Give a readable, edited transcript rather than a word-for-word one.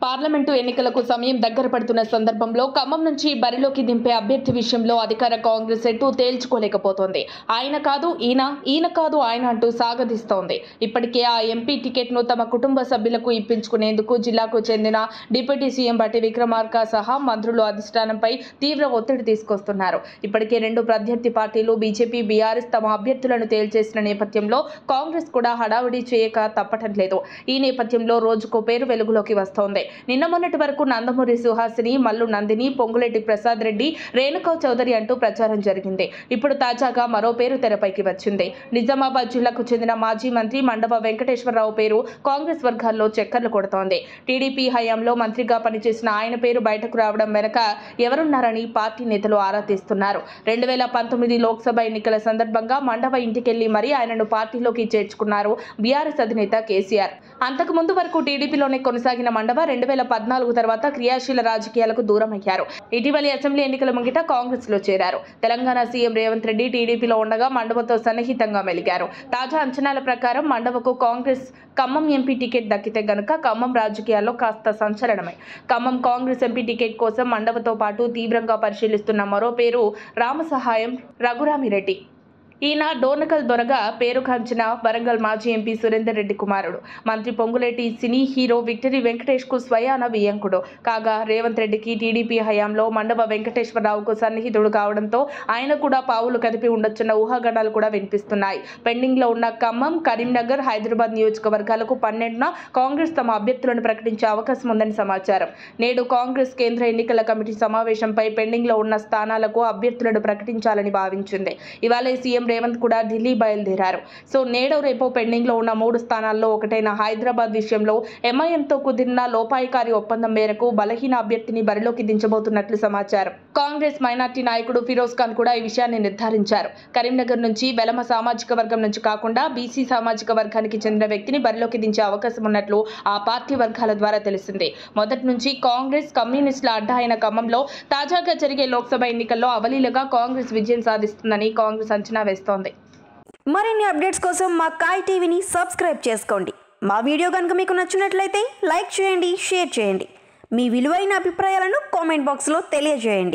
Parliament ఎన్నికలకు సమయం దగ్గర పడుతున్న సందర్భంలో ఖమ్మం నుంచి బరిలోకి దింపే అభ్యర్థి విషయంలో అధికార కాంగ్రెస్ ఎటు తేల్చుకోలేకపోతోంది. ఆయన కాదు ఈయన, ఈయన కాదు ఆయన అంటూ సాగదీస్తోంది. ఇప్పటికే ఆ ఎంపీ టికెట్ను తమ కుటుంబ సభ్యులకు ఇప్పించుకునేందుకు జిల్లాకు చెందిన డిప్యూటీ సీఎం బట్టి విక్రమార్క సహా మంత్రులు అధిష్టానంపై తీవ్ర ఒత్తిడి తీసుకొస్తున్నారు. ఇప్పటికే రెండు ప్రత్యర్థి పార్టీలు బీజేపీ, బీఆర్ఎస్ తమ అభ్యర్థులను తేల్చేసిన నేపథ్యంలో కాంగ్రెస్ కూడా హడావిడి చేయక తప్పటం లేదు. ఈ నేపథ్యంలో రోజుకో పేరు వెలుగులోకి వస్తోంది. నిన్న మొన్నటి వరకు నందమూరి సుహాసిని, మల్లు నందిని, పొంగులేటి ప్రసాద్ రెడ్డి, రేణుకా చౌదరి అంటూ ప్రచారం జరిగింది. ఇప్పుడు తాజాగా మరో పేరు తెరపైకి వచ్చింది. నిజామాబాద్ జిల్లాకు చెందిన మాజీ మంత్రి మండవ వెంకటేశ్వరరావు పేరు కాంగ్రెస్ వర్గాల్లో చక్కర్లు కొడుతోంది. టీడీపీ హయాంలో మంత్రిగా పనిచేసిన ఆయన పేరు బయటకు రావడం వెనక ఎవరున్నారని పార్టీ నేతలు ఆరా తీస్తున్నారు. 2019 లోక్సభ ఎన్నికల సందర్భంగా మండవ ఇంటికెళ్లి మరీ ఆయనను పార్టీలోకి చేర్చుకున్నారు బీఆర్ఎస్ అధినేత కేసీఆర్. అంతకు ముందు వరకు టీడీపీలోనే కొనసాగిన మండవ 2014 తర్వాత క్రియాశీల రాజకీయాలకు దూరమయ్యారు. ఇటీవలి అసెంబ్లీ ఎన్నికల ముంగిట కాంగ్రెస్ లో చేరారు. తెలంగాణ సీఎం రేవంత్ రెడ్డి టీడీపీలో ఉండగా మండవతో సన్నిహితంగా మెలిగారు. తాజా అంచనాల ప్రకారం మండవకు కాంగ్రెస్ ఖమ్మం ఎంపీ టికెట్ దక్కితే గనుక ఖమ్మం రాజకీయాల్లో కాస్త సంచలనమే. ఖమ్మం కాంగ్రెస్ ఎంపీ టికెట్ కోసం మండవతో పాటు తీవ్రంగా పరిశీలిస్తున్న మరో పేరు రామసహాయం రఘురామిరెడ్డి. ఈయన డోర్నకల్ దొరగా పేరుగాంచిన వరంగల్ మాజీ ఎంపీ సురేందర్ రెడ్డి కుమారుడు. మంత్రి Ponguleti cine hero victory Venkatesh కు స్వయాన వియ్యంకుడు కాగా, రేవంత్ రెడ్డికి టీడీపీ హయాంలో మండవ వెంకటేశ్వరరావుకు సన్నిహితుడు కావడంతో ఆయన కూడా పావులు కదిపి ఉండొచ్చన్న ఊహాగానాలు కూడా వినిపిస్తున్నాయి. పెండింగ్ లో ఉన్న ఖమ్మం, కరీంనగర్, హైదరాబాద్ నియోజకవర్గాలకు 12న కాంగ్రెస్ తమ అభ్యర్థులను ప్రకటించే అవకాశం ఉందని సమాచారం. నేడు కాంగ్రెస్ కేంద్ర ఎన్నికల కమిటీ సమావేశంపై పెండింగ్ లో ఉన్న స్థానాలకు అభ్యర్థులను ప్రకటించాలని భావించింది. ఇవాళ సీఎం రేవంత్ కూడా ఢిల్లీ బయలుదేరారు. సో నేడో రేపో పెండింగ్ లో ఉన్న 3 స్థానాల్లో ఒకటైన హైదరాబాద్ విషయంలో ఎంఐఎంతో కుదిరిన లోపాయికారి ఒప్పందం మేరకు బలహీన అభ్యర్థిని బరిలోకి దించబోతున్నట్లు సమాచారం. కాంగ్రెస్ మైనార్టీ నాయకుడు ఫిరోజ్ ఖాన్ కూడా ఈ విషయాన్ని నిర్ధారించారు. కరీంనగర్ నుంచి వెలమ సామాజిక వర్గం నుంచి కాకుండా బీసీ సామాజిక వర్గానికి చెందిన వ్యక్తిని బరిలోకి దించే అవకాశం ఉన్నట్లు ఆ పార్టీ వర్గాల ద్వారా తెలిసింది. మొదటి నుంచి కాంగ్రెస్, కమ్యూనిస్టుల అడ్డా అయిన ఖమ్మంలో తాజాగా జరిగే లోక్సభ ఎన్నికల్లో అవలీలగా కాంగ్రెస్ విజయం సాధిస్తుందని కాంగ్రెస్ అంచనా వేస్తోంది. మరిన్ని అప్డేట్స్ కోసం మా కాయ్ టీవీని సబ్స్క్రైబ్ చేసుకోండి. మా వీడియో కనుక మీకు నచ్చినట్లయితే లైక్ చేయండి, షేర్ చేయండి. మీ విలువైన అభిప్రాయాలను కామెంట్ బాక్స్లో తెలియజేయండి.